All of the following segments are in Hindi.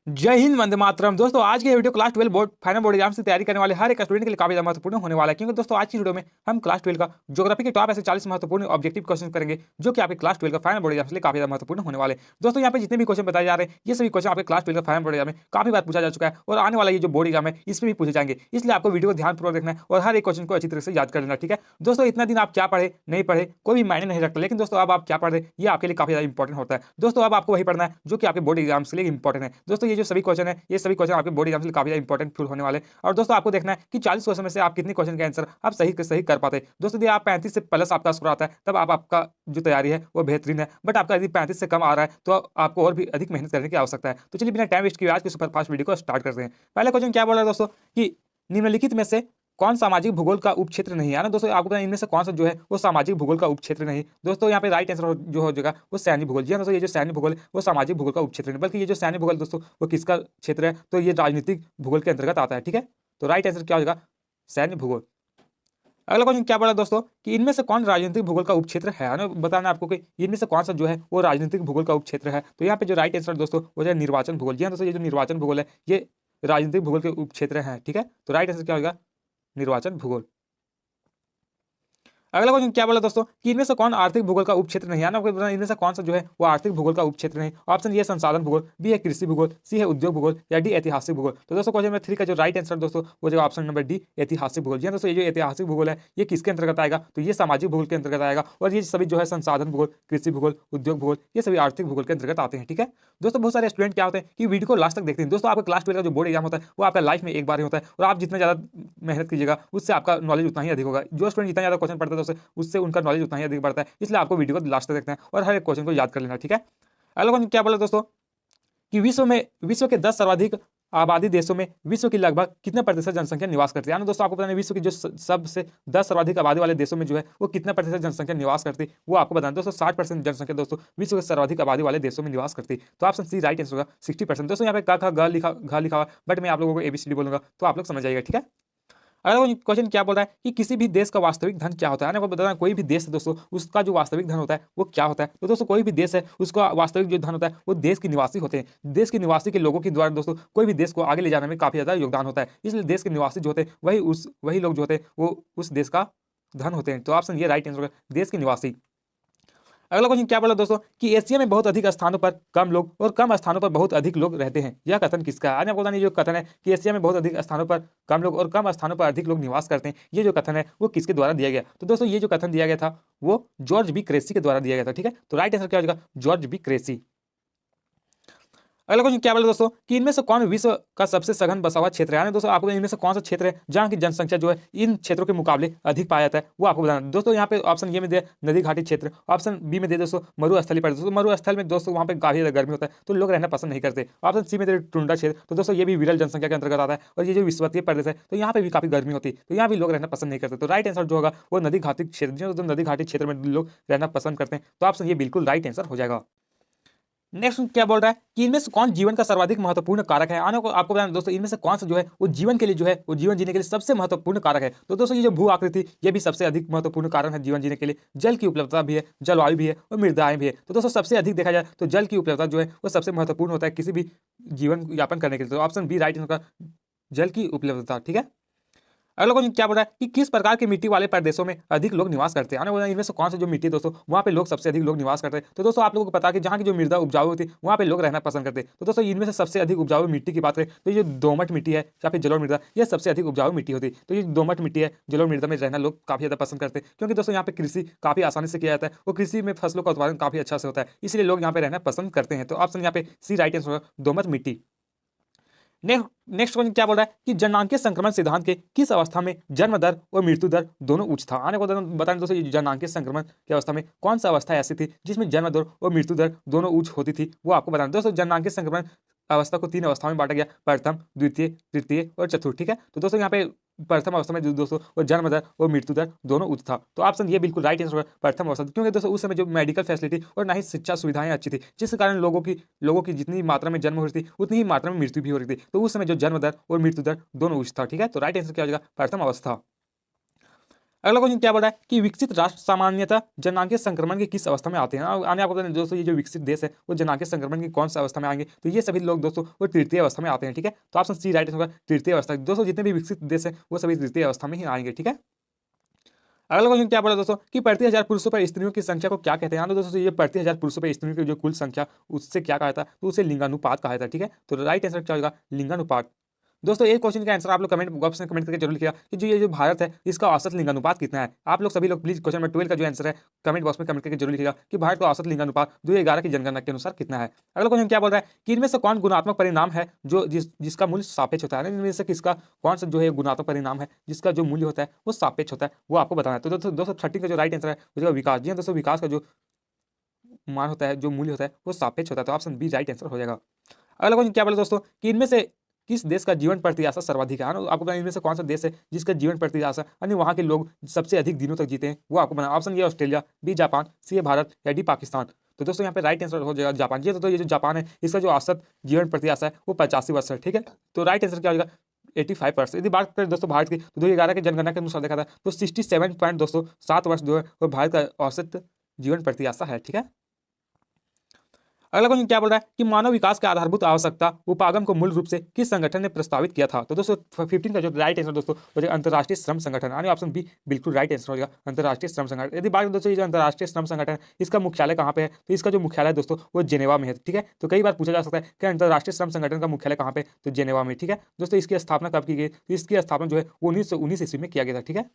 जय हिंद, वंदे मातरम। दोस्तों आज की video class 12 board final board exam से तैयारी करने वाले हर एक स्टूडेंट के लिए काफी ज्यादा महत्वपूर्ण होने वाला है, क्योंकि दोस्तों आज की वीडियो में हम क्लास 12 का ज्योग्राफी के टॉप ऐसे 40 महत्वपूर्ण ऑब्जेक्टिव क्वेश्चन करेंगे जो कि आपके क्लास 12 का फाइनल बोर्ड एग्जाम के लिए काफी ज्यादा महत्वपूर्ण होने वाले। दोस्तों यहाँ पे जितने भी क्वेश्चन बताए जा रहे हैं ये सभी क्वेश्चन आपके क्लास 12 का फाइनल बोर्ड एग्जाम में काफी बार पूछा जा चुका है और आने वाला ये जो बोर्ड एग्जाम है इसमें भी पूछे जाएंगे, इसलिए आपको वीडियो को ध्यानपूर्वक देखना है और हर एक क्वेश्चन को अच्छी तरह से याद कर लेना। ठीक है दोस्तों, इतना दिन आप क्या पढ़े नहीं पढ़े कोई भी मायने नहीं रखता, लेकिन दोस्तों अब आप क्या पढ़ रहे हैं ये आपके लिए काफी ज्यादा इंपॉर्टेंट होता है। दोस्तों अब आपको वही पढ़ना है जो कि आपके बोर्ड एग्जाम के लिए इंपॉर्टेंट है। दोस्तों ये जो सभी क्वेश्चन है ये सभी क्वेश्चन आपके बोर्ड एग्जाम के लिए काफी ज्यादा इंपॉर्टेंट फील होने वाले। और दोस्तों आपको देखना है कि 40 क्वेश्चन में से आप कितने क्वेश्चन का आंसर आप सही कर पाते हैं। दोस्तों यदि आप 35 से प्लस आपका स्कोर आता है तब आपका जो तैयारी है वो बेहतरीन है, बट आपका यदि 35 से कम आ रहा है तो आपको और भी अधिक मेहनत करने की आवश्यकता है। तो चलिए बिना टाइम वेस्ट किए आज की सुपर फास्ट वीडियो को स्टार्ट करते हैं। पहले क्वेश्चन क्या बोल रहा है दोस्तों कि निम्नलिखित में से कौन सामाजिक भूगोल का उपक्षेत्र नहीं है ना। दोस्तों आपको पता है इनमें से कौन सा जो है वो सामाजिक भूगोल का उपक्षेत्र नहीं। दोस्तों यहाँ पे राइट आंसर जो हो जाएगा वो सैन्य भूगोल। जी हाँ दोस्तों, ये जो सैन्य भूगोल है वो सामाजिक भूगोल का उपक्षेत्र नहीं, बल्कि ये जो सैन्य भूगोल दोस्तों वो किसका क्षेत्र है तो ये राजनीतिक भूगोल के अंतर्गत आता है। ठीक है, तो राइट आंसर क्या हो जाएगा सैन्य भूगोल। अगला क्वेश्चन क्या बोला दोस्तों कि इनमें से कौन राजनीतिक भूगोल का उपक्षेत्र है ना। बताना आपको कि इनमें से कौन सा जो है वो राजनीतिक भूगोल का उपक्षेत्र है। तो यहाँ पे जो राइट आंसर दोस्तों वो जो है निर्वाचन भूगोल। जी हाँ दोस्तों, ये जो निर्वाचन भूगोल है ये राजनीतिक भूगोल के उपक्षेत्र है। ठीक है, तो राइट आंसर क्या होगा निर्वाचन भूगोल। अगला क्वेश्चन क्या बोला दोस्तों कि इनमें से कौन आर्थिक भूगोल का उपक्षेत्र नहीं है ना। इनमें से कौन सा जो है वो आर्थिक भूगोल का उपक्षेत्र नहीं। ऑप्शन ए संसाधन भूगोल, बी है कृषि भूगोल, सी है उद्योग भूगोल या डी ऐतिहासिक भूगोल। तो दोस्तों क्वेश्चन नंबर 3 का जो राइट आंसर दोस्तों वो जो ऑप्शन नंबर डी ऐतिहासिक भूगोल। जी हाँ दोस्तों, ये जो ऐतिहासिक भूगोल है ये किसके अंतर्गत आएगा तो ये सामाजिक भूगोल के अंतर्गत आएगा, और ये सभी जो है संसाधन भूगोल, कृषि भूगोल, उद्योग भूगोल ये सभी आर्थिक भूगोल के अंतर्गत आते हैं। ठीक है दोस्तों, बहुत सारे स्टूडेंट क्या होते हैं कि वीडियो को लास्ट तक देखते हैं। दोस्तों आपका क्लास 12 का जो बोर्ड एग्जाम होता है वो आपका लाइफ में एक बार ही होता है, और आप जितना ज्यादा मेहनत कीजिएगा उससे आपका नॉलेज उतना ही अधिक होगा। जो स्टूडेंट जितना ज्यादा क्वेश्चन पढ़ता है उससे उनका नॉलेज उतना ही अधिक बढ़ता है, इसलिए आपको वीडियो को लास्ट तक देखना है और हर एक क्वेश्चन को याद कर लेना। ठीक है, अगला क्वेश्चन क्या बोला दोस्तों कि विश्व के 10 सर्वाधिक आबादी देशों में विश्व की लगभग कितने प्रतिशत जनसंख्या निवास करती है। दोस्तों आपको पता है विश्व की जो सबसे 10 सर्वाधिक आबादी वाले देशों में जो है वो कितना प्रतिशत जनसंख्या निवास करती है वो आपको बताना। दोस्तों 60% जनसंख्या दोस्तों विश्व के सर्वाधिक आबादी वाले देशों में निवास करती है। तो ऑप्शन सी राइट आंसर होगा 60%। दोस्तों यहाँ पे क ख ग लिखा हुआ, बट मैं आप लोगों को एबीसीडी बोलूंगा तो आप लोग समझ जाइएगा। ठीक है, अगला क्वेश्चन क्या बोल रहा है कि किसी भी देश का वास्तविक धन क्या होता है ना। बताना कोई भी देश है दोस्तों उसका जो वास्तविक धन होता है वो क्या होता है। तो दोस्तों कोई भी देश है उसका वास्तविक जो धन होता है वो देश के निवासी होते हैं। देश के निवासी के लोगों के द्वारा दोस्तों कोई भी देश को आगे ले जाने में काफी ज्यादा योगदान होता है, इसलिए देश के निवासी जो होते हैं वही लोग जो होते हैं वो उस देश का धन होते हैं। तो ऑप्शन ये राइट आंसर होगा देश के निवासी। अगला क्वेश्चन क्या बोला दोस्तों कि एशिया में बहुत अधिक स्थानों पर कम लोग और कम स्थानों पर बहुत अधिक लोग रहते हैं, यह कथन किसका है। आपको पता नहीं जो कथन है कि एशिया में बहुत अधिक स्थानों पर कम लोग और कम स्थानों पर अधिक लोग निवास करते हैं, ये जो कथन है वो किसके द्वारा दिया गया। तो दोस्तों ये जो कथन दिया गया था वो जॉर्ज बी क्रेसी के द्वारा दिया गया था। ठीक है, तो राइट आंसर क्या हो जाएगा जॉर्ज बी क्रेसी। अगला क्वेश्चन क्या बोला दोस्तों कि इनमें से कौन विश्व का सबसे सघन बसा हुआ क्षेत्र है। दोस्तों आपको इनमें से कौन सा क्षेत्र है जहाँ की जनसंख्या जो है इन क्षेत्रों के मुकाबले अधिक पाया जाता है वो आपको बताना। दोस्तों यहाँ पे ऑप्शन ए में दे नदी घाटी क्षेत्र, ऑप्शन बी में दे दोस्तों मरुस्थलीय प्रदेश। दोस्तों मरुस्थल में दोस्तों वहाँ पे काफी ज्यादा गर्मी होता है तो लोग रहना पसंद नहीं करते। ऑप्शन सी में दे टुंडा क्षेत्र, तो दोस्तों ये भी विरल जनसंख्या के अंतर्गत आता है, और ये जो विश्वतीय प्रदेश है तो यहाँ पे भी काफी गर्मी होती है तो यहाँ भी लोग रहना पसंद नहीं करते। तो राइट आंसर जो होगा वो नदी घाटी क्षेत्र, जो नदी घाटी क्षेत्र में लोग रहना पसंद करते हैं। तो ऑप्शन ये बिल्कुल राइट आंसर हो जाएगा। नेक्स्ट क्या बोल रहा है कि इनमें से कौन जीवन का सर्वाधिक महत्वपूर्ण कारक है। आने को आपको बताना दोस्तों इनमें से कौन सा जो है वो जीवन के लिए जो है वो जीवन जीने के लिए सबसे महत्वपूर्ण कारक है। तो दोस्तों ये जो भू आकृति ये भी सबसे अधिक महत्वपूर्ण कारण है जीवन जीने के लिए। जल की उपलब्धता भी है, जलवायु भी है और मृदाएं भी है। तो दोस्तों सबसे अधिक देखा जाए तो जल की उपलब्धता जो है वो सबसे महत्वपूर्ण होता है किसी भी जीवन यापन करने के लिए। तो ऑप्शन बी राइट होगा जल की उपलब्धता। ठीक है, अगला क्वेश्चन क्या बोल रहा है कि किस प्रकार की मिट्टी वाले प्रदेशों में अधिक लोग निवास करते हैं। इनमें से कौन सा जो मिट्टी है दोस्तों वहाँ पे लोग सबसे अधिक लोग निवास करते हैं। तो दोस्तों आप लोगों को पता है कि जहाँ की जो मृदा उपजाऊ होती है वहाँ पे लोग रहना पसंद करते हैं। तो दोस्तों इनमें से सबसे अधिक उपजाऊ मिट्टी की बात करें तो ये जो दोमट मिट्टी है या फिर जलोढ़ मृदा ये सबसे अधिक उपजाऊ मिट्टी होती है। तो ये दोमट मिट्टी है जलोढ़ मृदा में रहना लोग काफी ज्यादा पसंद करते हैं, क्योंकि दोस्तों यहाँ पे कृषि काफी आसानी से किया जाता है और कृषि में फसलों का उत्पादन काफी अच्छा से होता है, इसलिए लोग यहाँ पे रहना पसंद करते हैं। तो ऑप्शन यहाँ पे सी राइट आंसर होगा दोमट मिट्टी। नेक्स्ट क्वेश्चन क्या बोल रहा है कि जननांकीय संक्रमण सिद्धांत के किस अवस्था में जन्म दर और मृत्यु दर दोनों उच्च था। आने को बताएं दोस्तों जननांकीय संक्रमण की अवस्था में कौन सा अवस्था ऐसी थी जिसमें जन्म दर और मृत्यु दर दोनों उच्च होती थी वो आपको बताना। दोस्तों जननांकीय संक्रमण अवस्था को 3 अवस्थाओं में बांटा गया, प्रथम, द्वितीय, तृतीय और चतुर्थ। ठीक है, तो दोस्तों यहाँ पे प्रथम अवस्था में दोस्तों वो जन्म दर और मृत्यु दर दोनों उच्च था। तो ऑप्शन ये बिल्कुल राइट आंसर होगा प्रथम अवस्था, क्योंकि दोस्तों उस समय जो मेडिकल फैसिलिटी और ना ही शिक्षा सुविधाएं अच्छी थी, जिस कारण लोगों की जितनी मात्रा में जन्म हो रही थी उतनी ही मात्रा में मृत्यु भी हो रही थी। तो उस समय जो जन्म दर और मृत्यु दर दोनों उच्च था। ठीक है, तो राइट आंसर क्या हो जाएगा प्रथम अवस्था। अगला क्वेश्चन क्या बोल रहा है कि विकसित राष्ट्र सामान्यतः जनांगीय संक्रमण की किस अवस्था में आते हैं। आने आपको पता है दोस्तों, ये जो विकसित देश है वो जनांगीय संक्रमण की कौन सा अवस्था में आएंगे, तो ये सभी लोग दोस्तों वो तृतीय अवस्था में आते हैं। ठीक है, तो ऑप्शन सी राइट होगा, तृतीय अवस्था। दोस्तों जितने भी विकसित देश है वो सभी तृतीय अवस्था में ही आएंगे। ठीक है, अगला क्वेश्चन क्या बोला दोस्तों कि प्रति हजार पुरुषों पर स्त्रियों की संख्या को क्या कहते हैं। तो दोस्तों ये प्रति हजार पुरुषों पर स्त्रियों की जो कुल संख्या उससे क्या कहा था, तो उसे लिंगानुपात कहा था। ठीक है, तो राइट आंसर क्या होगा, लिंगानुपात। दोस्तों एक क्वेश्चन का आंसर आप लोग कमेंट बॉक्स में कमेंट करके जरूर लिखिएगा कि जो ये जो भारत है इसका औसत लिंगानुपात कितना है। आप लोग सभी लोग प्लीज क्वेश्चन नंबर 12 का जो आंसर है कमेंट बॉक्स में कमेंट करके जरूर लिखिएगा कि भारत का औसत लिंगानुपात 2011 की जनगणना के अनुसार कितना है। अगला क्वेश्चन क्या बोल रहा है कि इनमें से कौन गुणात्मक परिणाम है जो जिसका मूल्य सापेक्ष होता है। इनमें से किसका कौन सा जो है गुणात्मक परिणाम है जिसका जो मूल्य होता है वो सापेक्ष होता है, वो आपको बताना है। तो दोस्तों 30 का जो राइट आंसर है वो जो विकास। जी हाँ दोस्तों, विकास का जो मान होता है, जो मूल्य होता है वो सापेक्ष होता है, तो ऑप्शन बी राइट आंसर हो जाएगा। अगला क्वेश्चन क्या बोला दोस्तों कि इनमें से किस देश का जीवन प्रत्याशा सर्वाधिक है। आपको बताना इनमें से कौन सा देश है जिसका जीवन प्रत्याशा यानी वहां के लोग सबसे अधिक दिनों तक जीते हैं, वो आपको बनाना। Option A Australia, B Japan, C है भारत या डी पाकिस्तान। तो दोस्तों यहाँ पे राइट आंसर हो जाएगा जापान। जी तो ये जो जापान है इसका जो औसत जीवन प्रत्याशा है वो 85 वर्ष है। ठीक है, तो राइट आंसर क्या हो जाएगा, 85%। यदि बात करें दोस्तों भारत की तो 2011 की जनगणना के अनुसार देखा था तो 67.7 वर्ष जो है वो भारत का औसत जीवन प्रत्याशा है। ठीक है, अगला क्वेश्चन क्या बोल रहा है कि मानव विकास के आधारभूत आवश्यकता उपागम को मूल रूप से किस संगठन ने प्रस्तावित किया था। तो दोस्तों 15 का जो राइट आंसर दोस्तों हो जाएगा अंतर्राष्ट्रीय श्रम संगठन, यानी ऑप्शन बी बिल्कुल राइट आंसर हो जाएगा अंतर्राष्ट्रीय श्रम संगठन। यदि बात दोस्तों ये जो अंतर्राष्ट्रीय श्रम संगठन है इसका मुख्यालय कहाँ पे है, तो इसका जो मुख्यालय दोस्तों वो जेनेवा में है। ठीक है, तो कई बार पूछा जा सकता है कि अंतर्राष्ट्रीय श्रम संगठन का मुख्यालय कहाँ पे, तो जेनेवा में। ठीक है दोस्तों, इसकी स्थापना कब की गई, तो इसकी स्थापना जो है 1919 ईस्वी में किया गया था। ठीक है,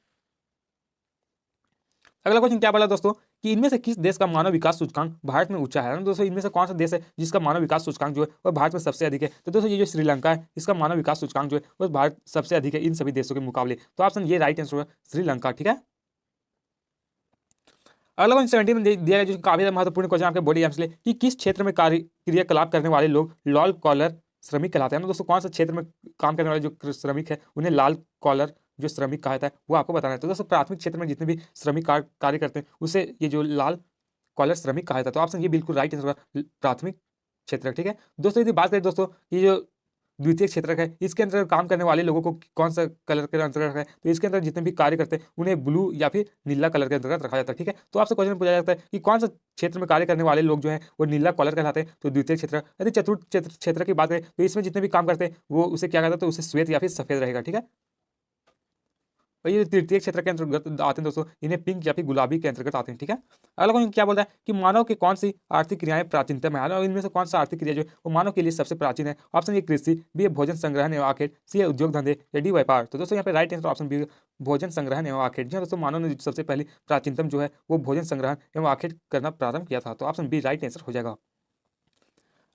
अगला क्वेश्चन क्या बोला दोस्तों कि इनमें से किस देश का मानव विकास सूचकांक भारत में ऊंचा है। दोस्तों इनमें से कौन सा देश है जिसका मानव विकास सूचकांक जो है वह भारत में सबसे अधिक है। तो दोस्तों ये जो श्रीलंका है इसका मानव विकास सूचकांक जो है वह भारत सबसे अधिक है इन सभी देशों के मुकाबले, तो ऑप्शन ये राइट आंसर है श्रीलंका। ठीक है, अगला क्वेश्चन 17 में दिया गया जो काफी महत्वपूर्ण क्वेश्चन आपके बॉडी एम्स लिए कि किस क्षेत्र में कार्य क्रियाकलाप करने वाले लोग लाल कॉलर श्रमिक कहलाते हैं। दोस्तों कौन सा क्षेत्र में काम करने वाले जो श्रमिक है उन्हें लाल कॉलर जो श्रमिक कहा जाता है वो आपको बताना है। तो दोस्तों प्राथमिक क्षेत्र में जितने भी श्रमिक कार्य करते हैं उसे ये जो लाल कॉलर श्रमिक कहा जाता है, तो ऑप्शन ये बिल्कुल राइट आंसर होगा प्राथमिक क्षेत्र। ठीक है दोस्तों, यदि बात करें दोस्तों ये जो द्वितीय क्षेत्र है इसके अंदर काम करने वाले लोगों को कौन सा कलर के अंतर्गत है, तो इसके अंदर जितने भी कार्य करते हैं उन्हें ब्लू या फिर नीला कलर के अंतर्गत रखा जाता है। ठीक है, तो आपसे क्वेश्चन पूछा जाता है कि कौन सा क्षेत्र में कार्य करने वाले लोग जो है वो नीला कॉलर कहलाते हैं, तो द्वितीय क्षेत्र। यदि चतुर्थ क्षेत्र की बात करें तो इसमें जितने भी काम करते हैं वो उसे क्या कहता है, तो उसे श्वेत या फिर सफेद रहेगा। ठीक है, और ये तृतीय क्षेत्र के अंतर्गत आते हैं दोस्तों, इन्हें पिंक या फिर गुलाबी के अंतर्गत आते हैं। ठीक है, अगला क्वेश्चन क्या बोल रहा है कि मानव की कौन सी आर्थिक क्रियाएं प्राचीनतम है, और इनमें से कौन सा आर्थिक क्रिया जो है वो मानव के लिए सबसे प्राचीन है। ऑप्शन ए कृषि, बी है भोजन संग्रहण एवं आखेट, सी है उद्योग धंधे या डी व्यापार। तो दोस्तों यहाँ पे राइट आंसर ऑप्शन बी भोजन संग्रहण एवं आखेट। जी हाँ दोस्तों, मानव ने सबसे पहले प्राचीनतम जो है वो भोजन संग्रहण एवं आखेट करना प्रारंभ किया था, तो ऑप्शन बी राइट आंसर हो जाएगा।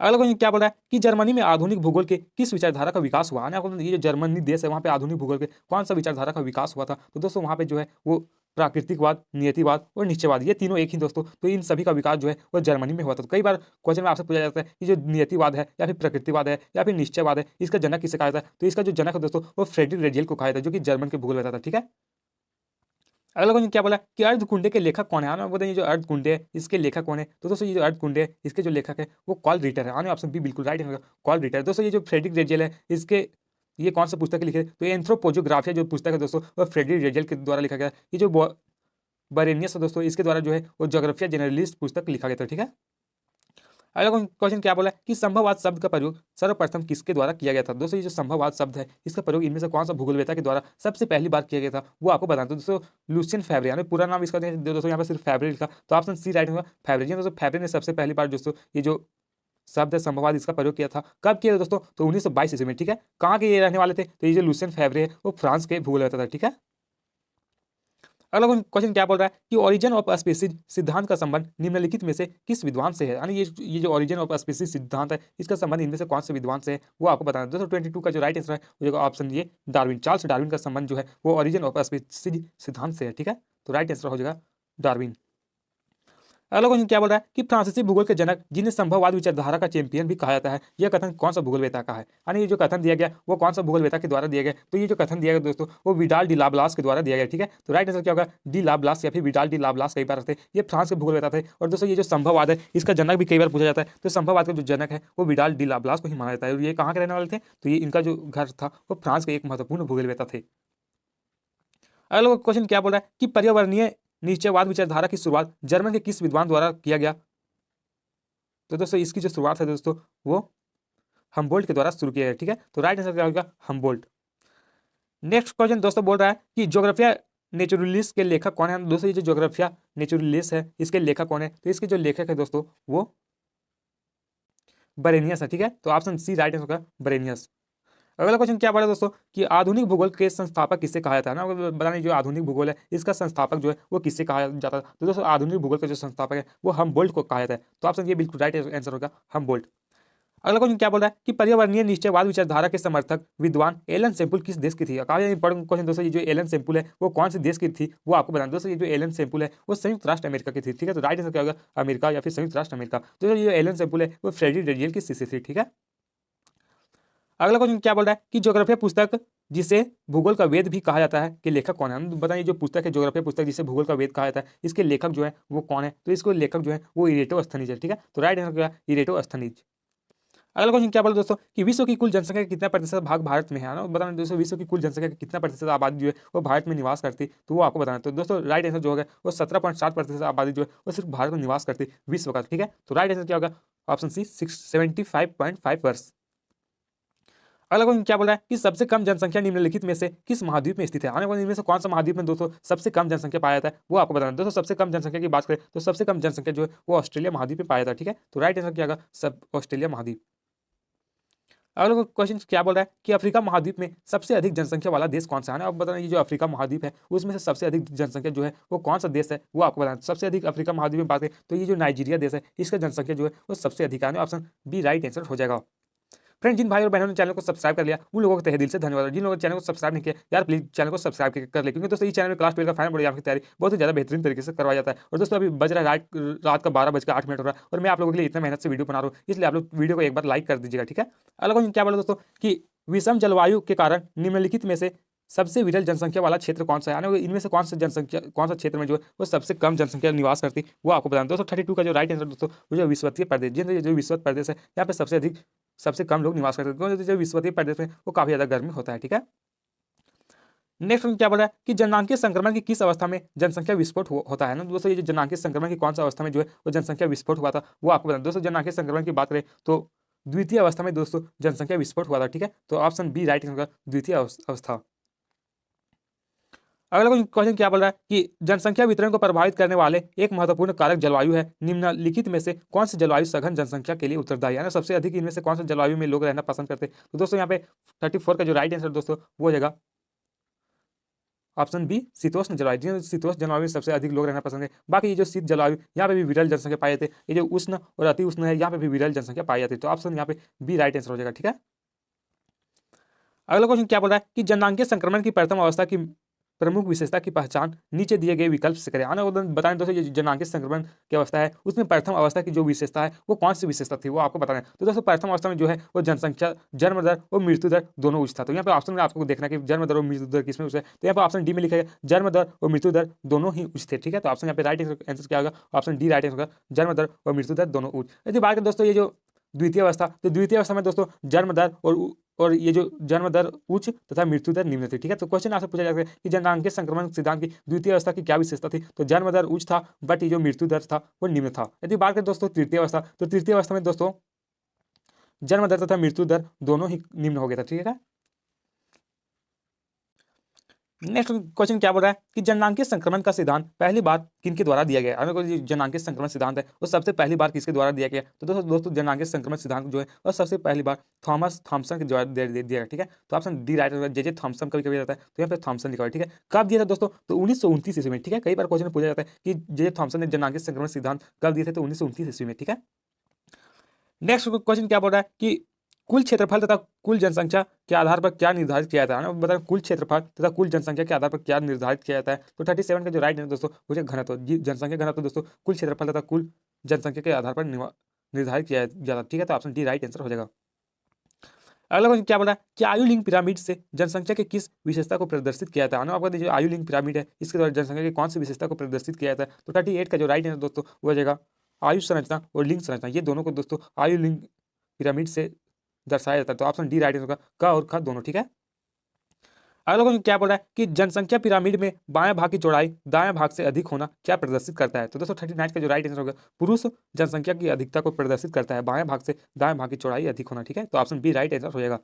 अगला क्वेश्चन क्या बोल रहा है कि जर्मनी में आधुनिक भूगोल के किस विचारधारा का विकास हुआ। आपको ये जो जर्मनी देश है वहाँ पे आधुनिक भूगोल के कौन सा विचारधारा का विकास हुआ था, तो दोस्तों वहाँ पे जो है वो प्राकृतिकवाद, नियतिवाद और निश्चयवाद, ये तीनों एक ही दोस्तों, तो इन सभी का विकास जो है वो जर्मनी में हुआ था। तो कई बार क्वेश्चन में आपसे पूछा जाता है कि जो नियतिवाद है या फिर प्रकृतिवाद है या फिर निश्चयवाद है इसका जनक किसे कहा जाता है, तो इसका जो जनक है दोस्तों वो फ्रेडरिक रेजियल को कहा जाता है जो कि जर्मन के भूगोल बताता था। ठीक है, अगला क्वेश्चन क्या बोला कि अर्धकुंडे के लेखक कौन है। आने बताइए जो अर्धकुंडे है इसके लेखक कौन है, तो दोस्तों ये जो अर्धकुंडे है इसके जो लेखक है वो कॉल रिटर है। आने ऑप्शन बी बिल्कुल राइट है, कॉल रिटर। दोस्तों ये जो फ्रेडरिक रेजियल है इसके ये कौन सा पुस्तक लिखे, तो एंथ्रोपोजोग्राफिया जो पुस्तक है दोस्तों वो फ्रेडरिक रेजियल के द्वारा लिखा गया। ये जो बरेनियस है दोस्तों इसके द्वारा जो है वो जोग्राफिया जनरलिस्ट पुस्तक लिखा गया था। ठीक है, अगला क्वेश्चन क्या बोला कि संभववाद शब्द का प्रयोग सर्वप्रथम किसके द्वारा किया गया था। दोस्तों ये जो संभववाद शब्द है इसका प्रयोग इनमें से कौन सा भूगोलवेत्ता के द्वारा सबसे पहली बार किया गया था वो आपको बताना। तो दोस्तों लुसियन फेब्रे, यानी पूरा नाम इसका दोस्तों यहाँ पे सिर्फ फेब्रे लिखा, तो ऑप्शन सी राइट होगा फेब्रे। दोस्तों फेब्रे ने सबसे पहली बार दोस्तों ये जो शब्द है संभववाद इसका प्रयोग किया था, कब किया था दोस्तों, तो 1922 ईस्वी में। ठीक है, कहाँ के ये रहने वाले थे, तो ये जो लुसियन फेब्रे है वो फ्रांस के भूगोलवेत्ता था। ठीक है, अगला क्वेश्चन क्या बोल रहा है कि ओरिजिन ऑफ स्पीसीज सिद्धांत का संबंध निम्नलिखित में से किस विद्वान से है। यानी ये जो ओरिजिन ऑफ स्पीसीज सिद्धांत है इसका संबंध इनमें से कौन से विद्वान से है वो आपको बताना है। दोस्तों 22 का जो राइट आंसर है वो ऑप्शन ये डार्विन, चार्ल्स डार्विन का संबंध जो है वो ओरिजिन ऑफ स्पीसीज सिद्धांत से है। ठीक है, तो राइट आंसर हो जाएगा डार्विन। अगला क्वेश्चन क्या बोल रहा है कि फ्रांसीसी भूगोल के जनक जिन्हें संभववाद विचारधारा का चैंपियन भी कहा जाता है, यह कथन कौन सा भूगोलवेत्ता का है। यानी ये जो कथन दिया गया वो कौन सा भूगोलवेत्ता के द्वारा दिया गया, तो ये जो कथन दिया गया दोस्तों वो विडाल डी लाब्लास के द्वारा दिया गया। ठीक है, तो राइट आंसर क्या होगा डी लाब्लास या फिर विडाल डी लाब्लास कई बार थे, ये फ्रांस के भूगोलवेत्ता थे। और दोस्तों ये जो संभववाद है इसका जनक भी कई बार पूछा जाता है, तो संभववाद का जो जनक है वो विडाल डी लाब्लास को ही माना जाता है। और ये कहाँ के रहने वाले थे, तो ये इनका जो घर था वो फ्रांस के एक महत्वपूर्ण भूगोलवेत्ता थे। अगला क्वेश्चन क्या बोल रहा है कि पर्यावरणीय निश्चयवाद विचारधारा की शुरुआत जर्मन के किस विद्वान द्वारा किया गया? तो दोस्तों इसकी जो शुरुआत है दोस्तों वो हमबोल्ट के द्वारा शुरू किया गया। ठीक है, तो राइट आंसर क्या होगा? हमबोल्ट। नेक्स्ट क्वेश्चन दोस्तों बोल रहा है कि ज्योग्राफिया नेचुरलिस्ट के लेखक कौन है? दोस्तों ये जो ज्योग्राफिया नेचुरलिस्ट है इसके लेखक कौन है? तो इसके जो लेखक है दोस्तों वो बरेनियस है। ठीक है, तो ऑप्शन सी राइट आंसर होगा बरेनियस। अगला क्वेश्चन क्या बोला दोस्तों कि आधुनिक भूगोल के संस्थापक किससे कहा जाता है ना? बताने जो आधुनिक भूगोल है इसका संस्थापक जो है वो किससे कहा जाता है? तो दोस्तों आधुनिक भूगोल का जो संस्थापक है वो हमबोल्ट को कहा जाता है। तो ऑप्शन ये बिल्कुल राइट आंसर होगा हमबोल्ट। अगला क्वेश्चन क्या बोल रहा है कि पर्यावरणीय निश्चयवाद विचारधारा के समर्थक विद्वान एलन सेम्पुल किस देश की थी? काफी इंपॉर्टेंट क्वेश्चन दोस्तों। ये जो एलन सेम्पुल है वो कौन से देश की थी वो आपको बताना। दोस्तों ये जो एलन सेम्पुल है वो संयुक्त राष्ट्र अमेरिका की थी। ठीक है, तो राइट आंसर क्या होगा? अमेरिका या फिर संयुक्त राष्ट्र अमेरिका। तो ये जो एलन सेम्पुल है वो फ्रेडरिक डेनियल की शिष्य थी। ठीक है, अगला क्वेश्चन क्या बोल रहा है कि ज्योग्राफिया पुस्तक जिसे भूगोल का वेद भी कहा जाता है के लेखक कौन है? हम बताइए जो पुस्तक है ज्योग्राफिया पुस्तक जिसे भूगोल का वेद कहा जाता है इसके लेखक जो है वो कौन है? तो इसको लेखक जो है वो इरेटोस्थनीज है। ठीक है, तो राइट आंसर क्या? इरेटोस्थनीज। अगला क्वेश्चन क्या बोला दोस्तों कि विश्व की कुल जनसंख्या का कितना प्रतिशत भाग भारत में है ना? बताना दोस्तों विश्व की कुल जनसंख्या का कितना प्रतिशत आबादी जो है वो भारत में निवास करती है? तो वो आपको बताना। तो दोस्तों राइट आंसर जो होगा वो 17.7% आबादी जो है वो सिर्फ भारत में निवास करती है विश्व का। ठीक है, तो राइट आंसर क्या होगा? Option C 75.5%। अगला क्वेश्चन क्या बोल रहा है कि सबसे कम जनसंख्या निम्नलिखित में से किस महाद्वीप में स्थित है? आने वाले इनमें से कौन सा महाद्वीप में दोस्तों सबसे कम जनसंख्या पाया जाता है वो आपको बताना। दोस्तों सबसे कम जनसंख्या की बात करें तो सबसे कम जनसंख्या जो है वो ऑस्ट्रेलिया महाद्वीप में पाया जाता है। ठीक है, तो राइट आंसर क्या होगा? सब ऑस्ट्रेलिया महाद्वीप। अगला क्वेश्चन क्या बोल रहा है कि अफ्रीका महाद्वीप में सबसे अधिक जनसंख्या वाला देश कौन सा है? अब बताना ये जो अफ्रीका महाद्वीप है उसमें से सबसे अधिक जनसंख्या जो है वो कौन सा देश है वो आपको बताना। सबसे अधिक अफ्रीका महाद्वीप में बात करें तो ये जो नाइजीरिया देश है इसका जनसंख्या जो है वो सबसे अधिक है। ऑप्शन बी राइट आंसर हो जाएगा। फ्रेंड जिन भाई और बहनों ने चैनल को सब्सक्राइब कर लिया उन लोगों को तहे दिल से धन्यवाद। जिन लोगों ने चैनल को सब्सक्राइब नहीं किया यार प्लीज चैनल को सब्सक्राइब कर ले, क्योंकि दोस्तों इस चैनल में क्लास 12 का फाइनल बोर्ड एग्जाम की तैयारी बहुत ही ज्यादा बेहतरीन तरीके से करवाया जाता है। और दोस्तों अभी बज रहा है रात का 12:08 हो रहा है और मैं आप लोगों के लिए इतना मेहनत से वीडियो बना रहा हूँ, इसलिए आप लोग वीडियो को एक बार लाइक कर दीजिएगा। ठीक है, अगला क्वेश्चन क्या बोला दोस्तों कि विषम जलवायु के कारण निम्नलिखित में से सबसे विरल जनसंख्या वाला क्षेत्र कौन सा है? यानी इनमें से कौन सा क्षेत्र में जो है वो सबसे कम जनसंख्या निवास करती है वो आपको बताना। दोस्तों 32 का जो राइट आंसर दोस्तों वो जो विश्वतीय प्रदेश जो विश्वत प्रदेश है यहाँ पे सबसे कम लोग निवास करते हैं, क्योंकि जो विश्वतीय प्रदेश में वो काफी ज्यादा गर्मी होता है। ठीक है, नेक्स्ट क्या बोल रहा है कि जननांकीय संक्रमण की किस अवस्था में जनसंख्या विस्फोट होता है ना? दोस्तों ये जो जननांकीय संक्रमण की कौन सा अवस्था में जो है वो जनसंख्या विस्फोट हुआ था वो आपको बताना। दोस्तों जननांकीय संक्रमण की बात करें तो द्वितीय अवस्था में दोस्तों जनसंख्या विस्फोट हुआ था। ठीक है, तो ऑप्शन बी राइट होगा द्वितीय अवस्था। अगला क्वेश्चन क्या बोल रहा है कि जनसंख्या वितरण को प्रभावित करने वाले एक महत्वपूर्ण कारक जलवायु है, निम्नलिखित में से कौन सी जलवायु सघन जनसंख्या के लिए उत्तरदायी है ना? सबसे अधिक इनमें से कौन सा जलवायु में लोग रहना पसंद करते हैं? तो दोस्तों यहाँ पे 34 का जो राइट आंसर दोस्तों वो हो जाएगा ऑप्शन बी शीतोष्ण जलवायु। जिन शीतोष्ण जलवायु में सबसे अधिक लोग रहना पसंद है। बाकी ये जो शीत जलवायु यहाँ पे भी विरल जनसंख्या पाई जाती है, ये जो उष्ण और अति उष्ण है यहाँ पे भी विरल जनसंख्या पाई जाती है। तो ऑप्शन यहाँ पे बी राइट आंसर हो जाएगा। ठीक है, अगला क्वेश्चन क्या बोल रहा है कि जननांकीय संक्रमण की प्रथम अवस्था की प्रमुख विशेषता की पहचान नीचे दिए गए विकल्प से करें। आना बताएं दोस्तों ये जननांकीय संक्रमण की अवस्था है उसमें प्रथम अवस्था की जो विशेषता है वो कौन सी विशेषता थी वो आपको बताना है। तो दोस्तों प्रथम अवस्था में जो है वो जनसंख्या जन्म दर और मृत्यु दर दोनों उच्च था। तो यहाँ पे ऑप्शन में आपको देखना है कि जन्म दर और मृत्यु दर किसमें उच्च है। तो यहाँ पे ऑप्शन डी में लिखा है जन्म दर और मृत्यु दर दोनों ही उच्च थे। ठीक है, तो ऑप्शन यहाँ पे राइट आंसर क्या होगा? ऑप्शन डी राइट आंसर होगा जन्म दर और मृत्यु दर दोनों उच्च। यदि बात करें दोस्तों ये जो द्वितीय अवस्था, तो द्वितीय अवस्था में दोस्तों जन्म दर और ये जो जन्म दर उच्च तथा मृत्यु दर निम्न थी। ठीक है, तो क्वेश्चन आपसे पूछा जाता है कि जननांकीय संक्रमण सिद्धांत की द्वितीय अवस्था की क्या विशेषता थी? तो जन्म दर उच्च था बट ये जो मृत्यु दर था वो निम्न था। यदि बात करें दोस्तों तृतीय अवस्था, तो तृतीय अवस्था में दोस्तों जन्म दर तथा मृत्यु दर दोनों ही निम्न हो गया था। ठीक है, नेक्स्ट क्वेश्चन क्या बोल रहा है कि जननांकीय संक्रमण का सिद्धांत पहली बार किनके द्वारा दिया गया? हमें कोई जननांकीय संक्रमण सिद्धांत है वो सबसे पहली बार किसके द्वारा दिया गया? तो दोस्तों जननांकीय संक्रमण सिद्धांत जो है वो सबसे पहली बार थॉमस थॉम्सन के द्वारा दिया गया। ठीक है, तो ऑप्शन डी राइट होगा। जे थॉम्सन कभी कभी रहता है तो यहाँ पे थॉम्सन लिखा है। ठीक है, कब दिया था दोस्तों? तो 1929 ईस्वी में। ठीक है, कई बार क्वेश्चन पूछा जाता है कि जे थॉम्सन ने जननांकीय संक्रमण सिद्धांत कब दिए थे? तो 1929 ईस्वी में। ठीक है, नेक्स्ट क्वेश्चन क्या बोल रहा है कि कुल क्षेत्रफल तथा कुल जनसंख्या के आधार पर क्या निर्धारित किया जाता है ना? बताएं कुल क्षेत्रफल तथा कुल जनसंख्या के आधार पर क्या निर्धारित किया जाता है? तो 37 का जो राइट है दोस्तों वो है घनत्व। जनसंख्या घनत्व दोस्तों कुल क्षेत्रफल तथा कुल जनसंख्या के आधार पर निर्धारित किया जाता है। ठीक है, तो ऑप्शन डी राइट आंसर हो जाएगा। अगला क्वेश्चन क्या बोल रहा है कि आयु लिंक पिरामिड से जनसंख्या के किस विशेषता को प्रदर्शित किया जाता है? आपको जो आयु लिंक पिरामिड है इसके द्वारा जनसंख्या की कौन सी विशेषता को प्रदर्शित किया जाता है? तो 38 का जो राइट है दोस्तों वो हो जाएगा आयु संरचना और लिंग संरचना, ये दोनों को दोस्तों आयु लिंक पिरामिड से दर्शाया जाता है। तो ऑप्शन डी राइट होगा क और ख दोनों। ठीक है, अगला क्वेश्चन क्या बोल रहा है कि जनसंख्या पिरामिड में बाएं भाग की चौड़ाई दाएं भाग से अधिक होना क्या प्रदर्शित करता है। तो दोस्तों 39 का जो राइट आंसर होगा पुरुष जनसंख्या की अधिकता को प्रदर्शित करता है, बाएं भाग से दाएं भाग की चौड़ाई अधिक होना। ठीक है, तो ऑप्शन बी राइट आंसर हो जाएगा।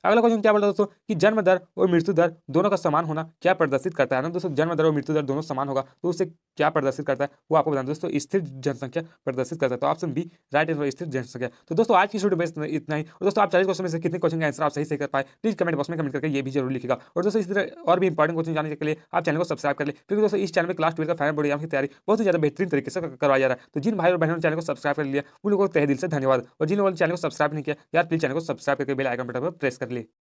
अगला क्वेश्चन क्या बोल रहा है दोस्तों कि जन्म दर और मृत्यु दर दोनों का समान होना क्या प्रदर्शित करता है ना। दोस्तों जन्म दर और मृत्यु दर दोनों समान होगा तो उससे क्या प्रदर्शित करता है वो आपको बताना दोस्तों, स्थिर जनसंख्या प्रदर्शित करता है। तो ऑप्शन बी राइट आंसर स्थिर जनसंख्या। तो दोस्तों आज की वीडियो में इतना ही। और दोस्तों आप 40 क्वेश्चन में से कितने क्वेश्चन का आंसर आप सही से कर पाए प्लीज कमेंट बॉक्स में कमेंट करके ये भी जरूर लिखेगा। और दोस्तों इस तरह और भी इंपॉर्टेंट क्वेश्चन जानने के लिए आप चैनल को सब्सक्राइब कर ले, क्योंकि दोस्तों इस चैनल में क्लास 12 का फाइनल बोर्ड एग्जाम की तैयारी बहुत ही ज्यादा बेहतरीन तरीके से करवाया जा रहा है। तो जिन भाई और बहनों ने चैनल को सब्सक्राइब कर लिया उन लोगों को तहे दिल से धन्यवाद, और जिन लोगों ने चैनल को सब्सक्राइब नहीं किया यार प्लीज चैनल को सब्सक्राइब करके बेल आइकन बटन पर प्रेस कर ले।